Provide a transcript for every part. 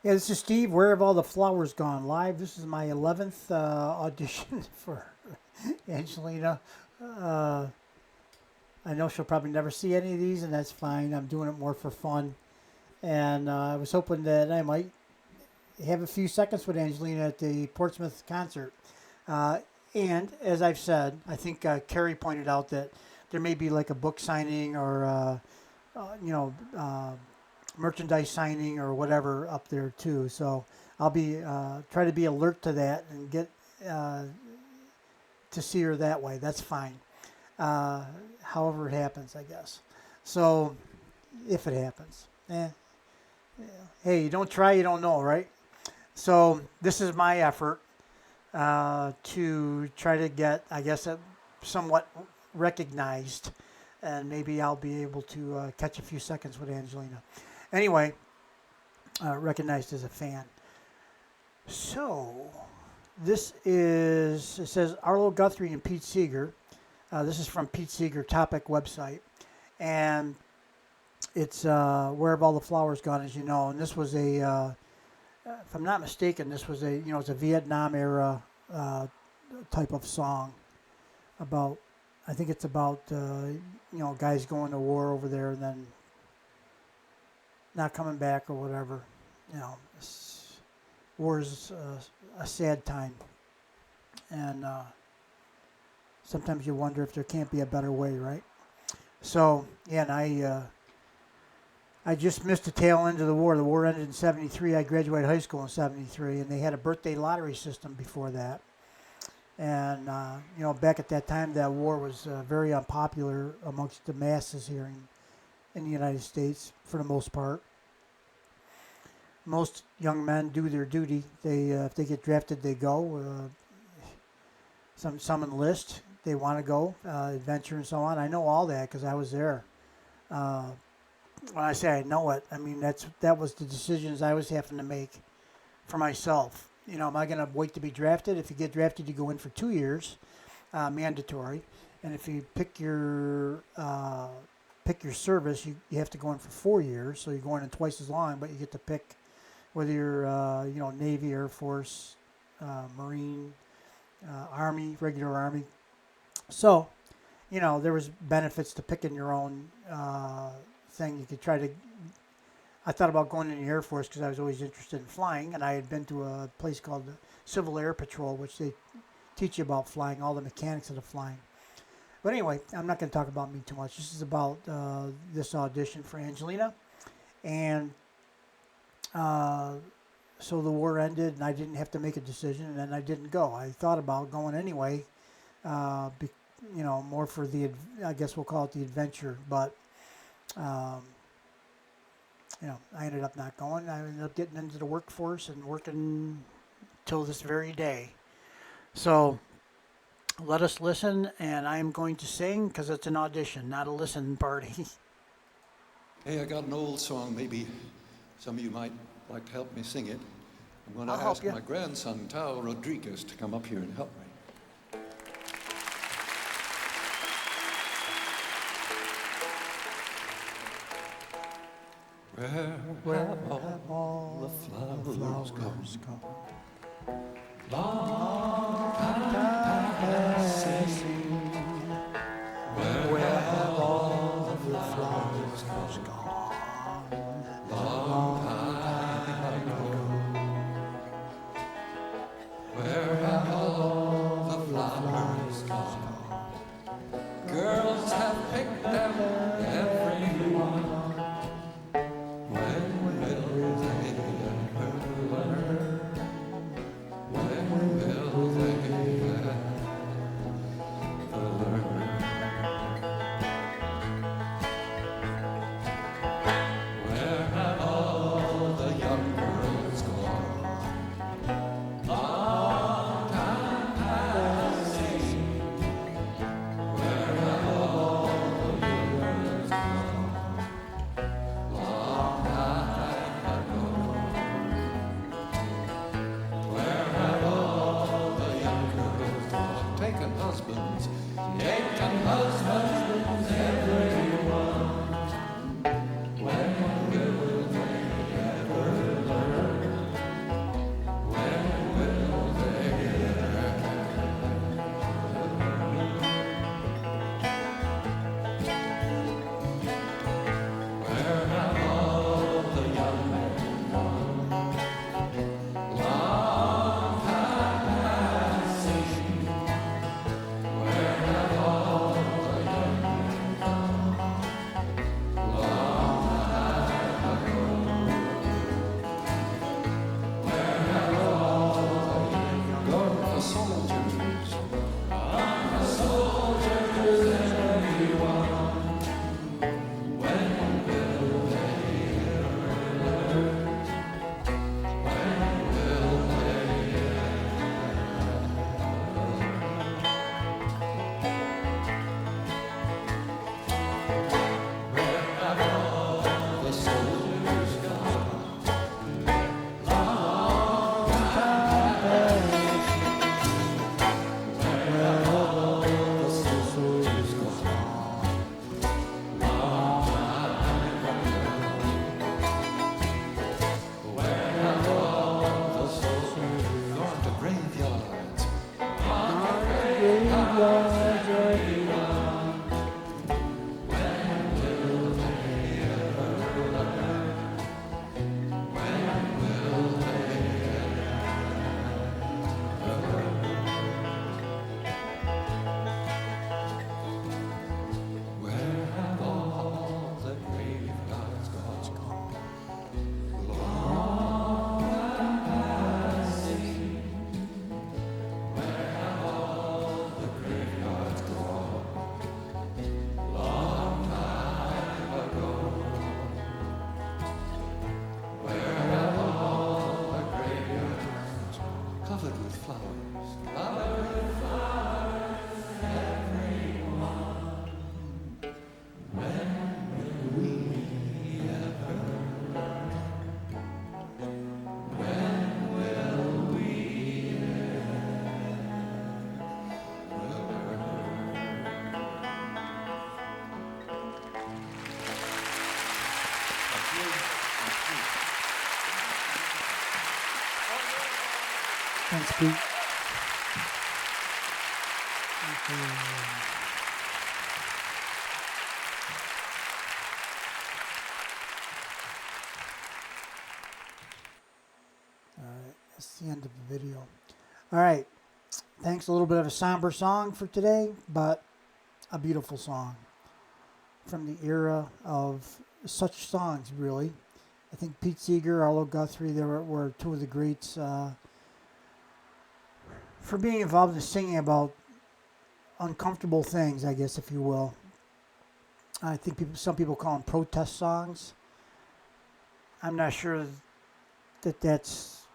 Yeah, this is Steve. Where have all the flowers gone? Live. This is my 11th audition for Angelina. Uh, I know she'll probably never see any of these, and that's fine. I'm doing it more for fun. And I was hoping that I might have a few seconds with Angelina at the Portsmouth concert. Uh, and as I've said, I think Carrie pointed out that there may be like a book signing or, you know, merchandise signing or whatever up there too. So I'll be try to be alert to that and get uh, to see her that way. That's fine. Uh, However it happens, I guess. So if it happens, hey, you don't try, you don't know, right? So this is my effort to try to get, I guess, somewhat recognized, and maybe I'll be able to catch a few seconds with Angelina. Anyway, recognized as a fan. So this is, it says Arlo Guthrie and Pete Seeger. This is from Pete Seeger Topic website, and it's Where Have All the Flowers Gone, as you know. And this was if I'm not mistaken, this was it's a Vietnam era type of song about, I think it's about, guys going to war over there and then not coming back or whatever. You know, war is a sad time, and sometimes you wonder if there can't be a better way, right? So, yeah, and I just missed the tail end of the war. The war ended in '73. I graduated high school in '73, and they had a birthday lottery system before that. And back at that time, that war was very unpopular amongst the masses here in the United States, for the most part. Most young men do their duty. They if they get drafted, they go. Some enlist. They want to go, adventure and so on. I know all that because I was there. Uh, when I say I know it, I mean that was the decisions I was having to make for myself. You know, am I going to wait to be drafted? If you get drafted, you go in for 2 years, mandatory, and if you pick your service, you have to go in for 4 years. So you're going in twice as long, but you get to pick whether you're Navy, Air Force, Marine, Army, regular Army. So, there was benefits to picking your own thing. You could try to. I thought about going in the Air Force because I was always interested in flying, and I had been to a place called the Civil Air Patrol, which they teach you about flying, all the mechanics of the flying. But anyway, I'm not going to talk about me too much. This is about this audition for Angelina, and so the war ended, and I didn't have to make a decision, and then I didn't go. I thought about going anyway, more for I guess we'll call it the adventure, but. I ended up not going. I ended up getting into the workforce and working till this very day. So let us listen, and I am going to sing because it's an audition, not a listen party. Hey, I got an old song. Maybe some of you might like to help me sing it. I'm going to I'll ask help you. my grandson, Tao Rodriguez, to come up here and help me. Where have all the flowers gone? Long time passing. Where have all the flowers gone? Long time ago. Where have all the flowers gone? Girls have picked them, every one. When will they learn? Thanks, Pete. Okay. All right, that's the end of the video. All right, thanks. A little bit of a somber song for today, but a beautiful song from the era of such songs, really. I think Pete Seeger, Arlo Guthrie, they were two of the greats for being involved in singing about uncomfortable things, I guess, if you will. I think some people call them protest songs. I'm not sure that's.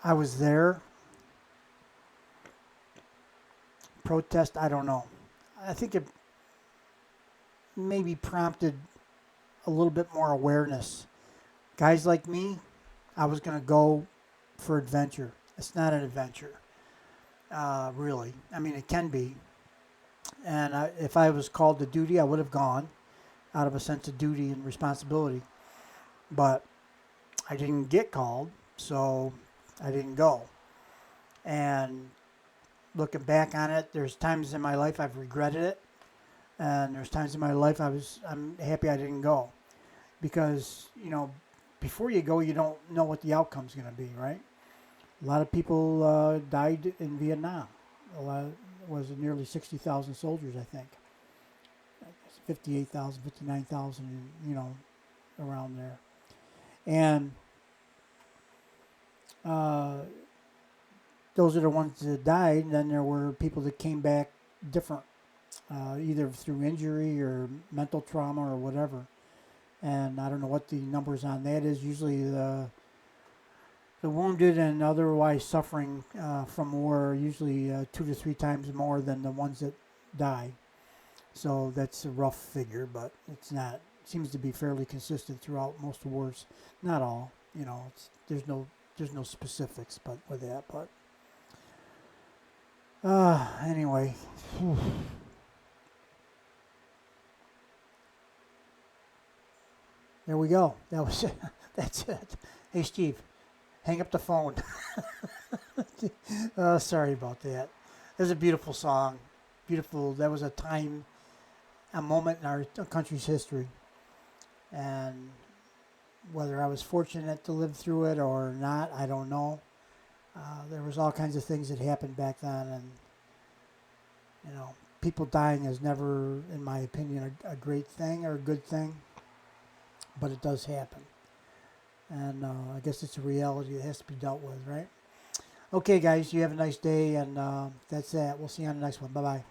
I was there. Protest, I don't know. I think it maybe prompted a little bit more awareness. Guys like me, I was going to go for adventure. It's not an adventure, really. I mean, it can be. And if I was called to duty, I would have gone out of a sense of duty and responsibility. But I didn't get called, so I didn't go. And looking back on it, there's times in my life I've regretted it, and there's times in my life I'm happy I didn't go, because before you go, you don't know what the outcome's going to be, right? A lot of people died in Vietnam. Was nearly 60,000 soldiers, I think. 58,000, 59,000, around there. And those are the ones that died. And then there were people that came back different, either through injury or mental trauma or whatever. And I don't know what the numbers on that is. Usually the wounded and otherwise suffering from war are usually 2 to 3 times more than the ones that die. So that's a rough figure, but it's not. It seems to be fairly consistent throughout most wars. Not all, there's no specifics, but with that. But anyway, there we go. That was it. That's it. Hey, Steve. Hang up the phone. Sorry about that. It was a beautiful song. Beautiful. That was a moment in our country's history. And whether I was fortunate to live through it or not, I don't know. There was all kinds of things that happened back then. And, people dying is never, in my opinion, a great thing or a good thing. But it does happen. And I guess it's a reality that has to be dealt with, right? Okay, guys, you have a nice day, and that's that. We'll see you on the next one. Bye-bye.